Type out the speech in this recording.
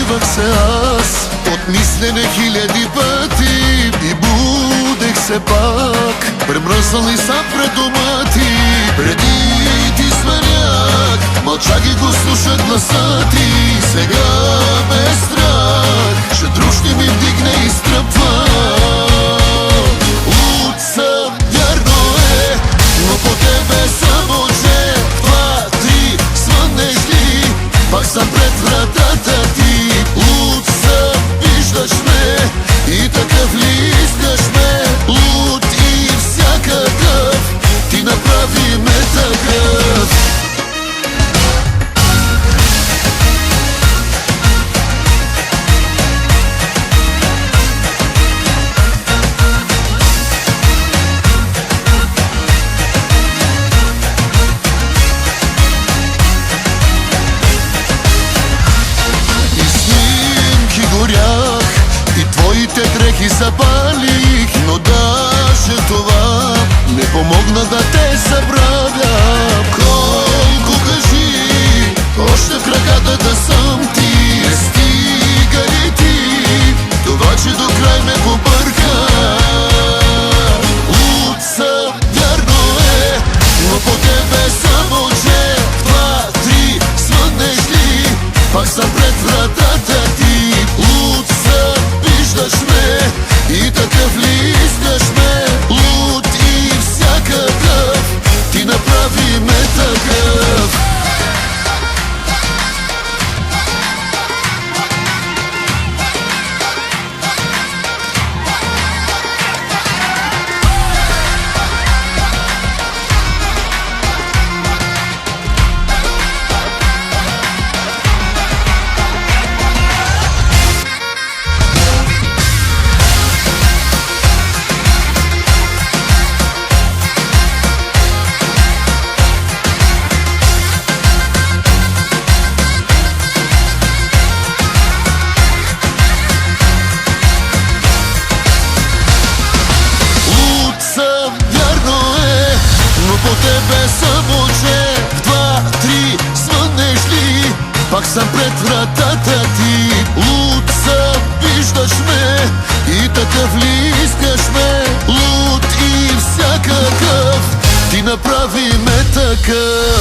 Измивах се аз от мислене хиляди пъти и будех се пак, премръзнал и сам пред дома ти. Преди ти сварях, мълчах и го слушах гласа ти. Сега ме е страх, че друг ще ми вдигне и стръпва. Луд съм, вярно е, но по тебе само че два, три, свънеш ли, пак съм пред вратата ти. Луд съм, виждаш ме и такъв ли искаш ме. Луд и всякакъв, ти направи ме такъв. И твоите дрехи запалих, но даже това не помогна да те забравя. Колко кажи, още в краката да съм ти. Не стига ли ти това, че до край ме побърка? Луд съм, вярно е, но по тебе само че два, три, свънеш ли, пак съм пред вратата ти. Луд съм, виждаш ме и такъв ли искаш ме. Луд и всякакъв, ти направи ме такъв. По тебе само че в два, три, свънеш ли, пак съм пред вратата ти. Луд съм, виждаш ме и такъв ли искаш ме. Луд и всякакъв, ти направи ме такъв.